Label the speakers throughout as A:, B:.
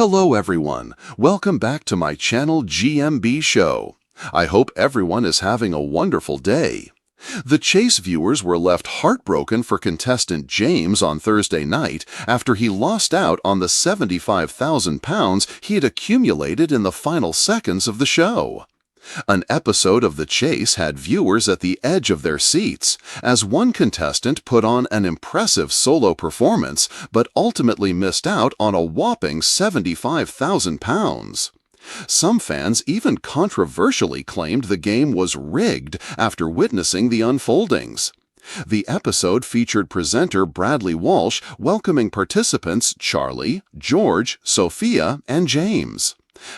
A: Hello everyone, welcome back to my channel GMB Show. I hope everyone is having a wonderful day. The Chase viewers were left heartbroken for contestant James on Thursday night after he lost out on the £75,000 he had accumulated in the final seconds of the show. An episode of The Chase had viewers at the edge of their seats, as one contestant put on an impressive solo performance but ultimately missed out on a whopping £75,000. Some fans even controversially claimed the game was rigged after witnessing the unfoldings. The episode featured presenter Bradley Walsh welcoming participants Charlie, George, Sophia, and James.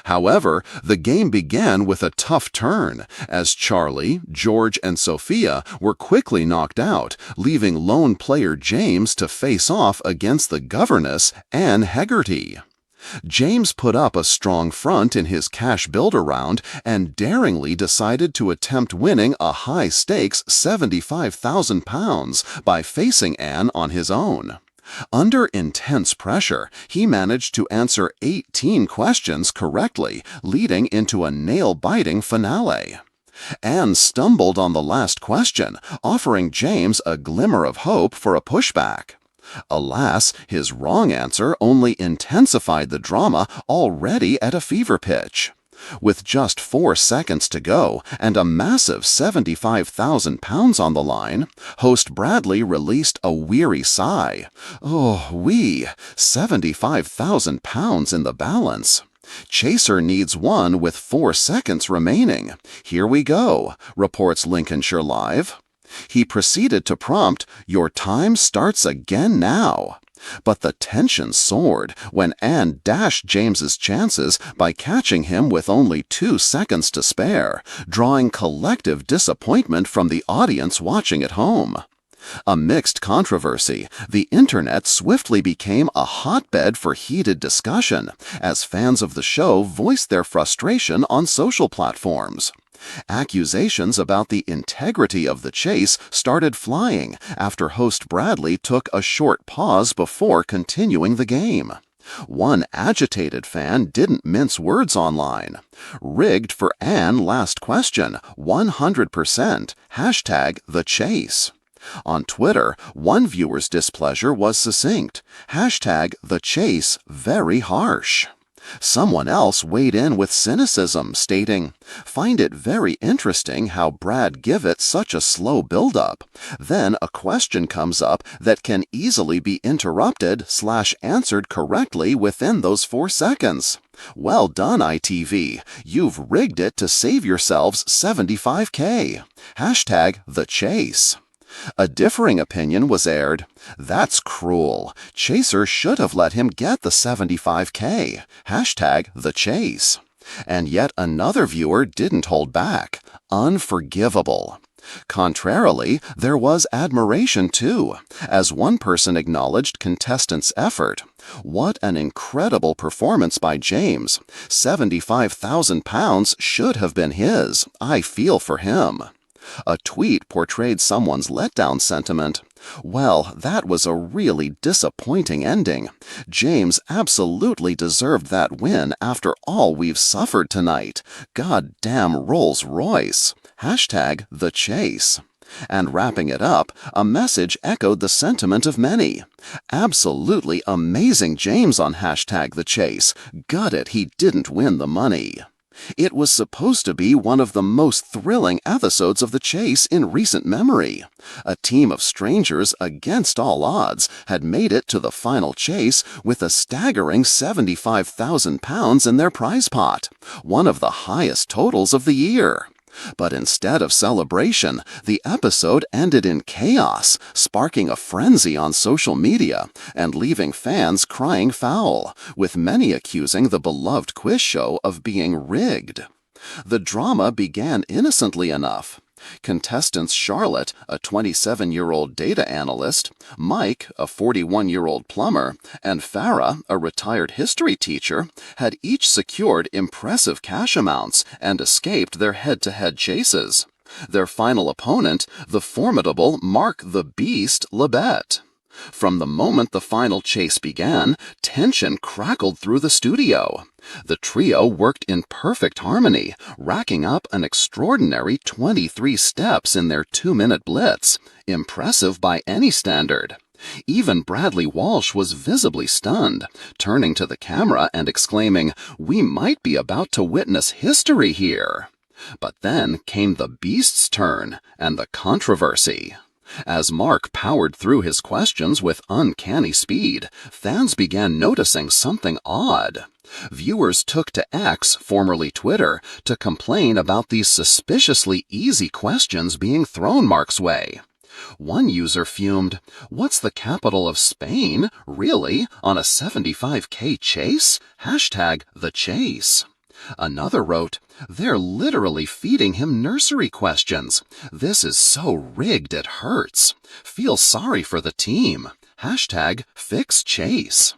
A: However, the game began with a tough turn, as Charlie, George, and Sophia were quickly knocked out, leaving lone player James to face off against the governess, Anne Hegarty. James put up a strong front in his cash builder round and daringly decided to attempt winning a high-stakes £75,000 by facing Anne on his own. Under intense pressure, he managed to answer 18 questions correctly, leading into a nail-biting finale. Anne stumbled on the last question, offering James a glimmer of hope for a pushback. Alas, his wrong answer only intensified the drama already at a fever pitch. With just 4 seconds to go and a massive £75,000 on the line, host Bradley released a weary sigh. Oh, £75,000 in the balance. Chaser needs one with 4 seconds remaining. Here we go, reports Lincolnshire Live. He proceeded to prompt, "Your time starts again now." But the tension soared when Anne dashed James's chances by catching him with only 2 seconds to spare, drawing collective disappointment from the audience watching at home. A mixed controversy, the internet swiftly became a hotbed for heated discussion as fans of the show voiced their frustration on social platforms. Accusations about the integrity of the chase started flying after host Bradley took a short pause before continuing the game. One agitated fan didn't mince words online. "Rigged for Anne last question, 100%, #TheChase." On Twitter, one viewer's displeasure was succinct, #TheChase very harsh. Someone else weighed in with cynicism, stating, "Find it very interesting how Brad give it such a slow build-up. Then a question comes up that can easily be interrupted/answered correctly within those 4 seconds. Well done, ITV. You've rigged it to save yourselves $75K. #TheChase." A differing opinion was aired. "That's cruel. Chaser should have let him get the $75K. #TheChase." And yet another viewer didn't hold back. "Unforgivable." Contrarily, there was admiration too, as one person acknowledged contestants' effort. "What an incredible performance by James. £75,000 should have been his. I feel for him." A tweet portrayed someone's letdown sentiment. "Well, that was a really disappointing ending. James absolutely deserved that win after all we've suffered tonight. Goddamn Rolls-Royce. #TheChase." And wrapping it up, a message echoed the sentiment of many. "Absolutely amazing James on #TheChase. Gutted he didn't win the money." It was supposed to be one of the most thrilling episodes of The Chase in recent memory. A team of strangers, against all odds, had made it to the final chase with a staggering £75,000 in their prize pot, one of the highest totals of the year. But instead of celebration, the episode ended in chaos, sparking a frenzy on social media and leaving fans crying foul, with many accusing the beloved quiz show of being rigged. The drama began innocently enough. Contestants Charlotte, a 27-year-old data analyst, Mike, a 41-year-old plumber, and Farah, a retired history teacher, had each secured impressive cash amounts and escaped their head-to-head chases. Their final opponent, the formidable Mark the Beast Labette. From the moment the final chase began, tension crackled through the studio. The trio worked in perfect harmony, racking up an extraordinary 23 steps in their 2-minute blitz, impressive by any standard. Even Bradley Walsh was visibly stunned, turning to the camera and exclaiming, "We might be about to witness history here." But then came the Beast's turn and the controversy. As Mark powered through his questions with uncanny speed, fans began noticing something odd. Viewers took to X, formerly Twitter, to complain about these suspiciously easy questions being thrown Mark's way. One user fumed, "What's the capital of Spain? Really? On a 75K chase? #the chase." Another wrote, "They're literally feeding him nursery questions. This is so rigged it hurts. Feel sorry for the team. #fix Chase."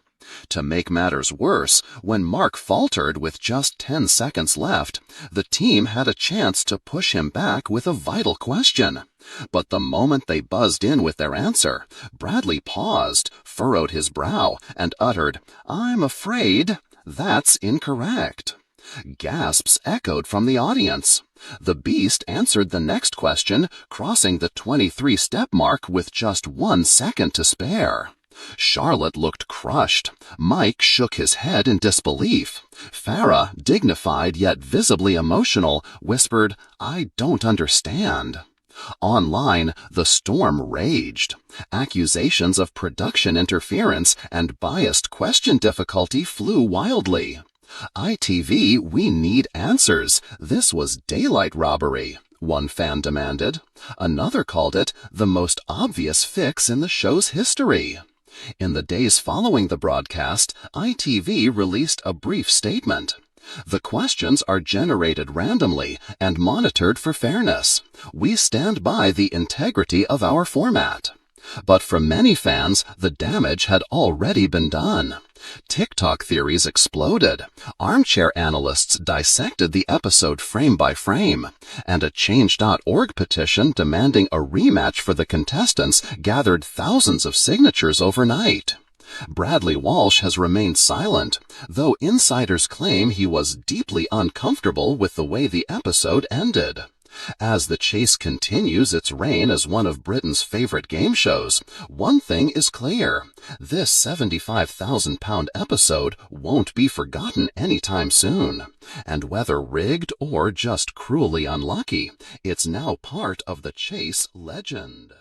A: To make matters worse, when Mark faltered with just 10 seconds left, the team had a chance to push him back with a vital question. But the moment they buzzed in with their answer, Bradley paused, furrowed his brow, and uttered, "I'm afraid that's incorrect." Gasps echoed from the audience. The Beast answered the next question, crossing the 23-step mark with just 1 second to spare. Charlotte looked crushed. Mike shook his head in disbelief. Farrah, dignified yet visibly emotional, whispered, "I don't understand." Online, the storm raged. Accusations of production interference and biased question difficulty flew wildly. "ITV, we need answers. This was daylight robbery," one fan demanded. Another called it the most obvious fix in the show's history. In the days following the broadcast, ITV released a brief statement. "The questions are generated randomly and monitored for fairness. We stand by the integrity of our format." But for many fans, the damage had already been done. TikTok theories exploded, armchair analysts dissected the episode frame by frame, and a Change.org petition demanding a rematch for the contestants gathered thousands of signatures overnight. Bradley Walsh has remained silent, though insiders claim he was deeply uncomfortable with the way the episode ended. As the chase continues its reign as one of Britain's favorite game shows, one thing is clear: this 75,000-pound episode won't be forgotten anytime soon. And whether rigged or just cruelly unlucky, it's now part of the chase legend.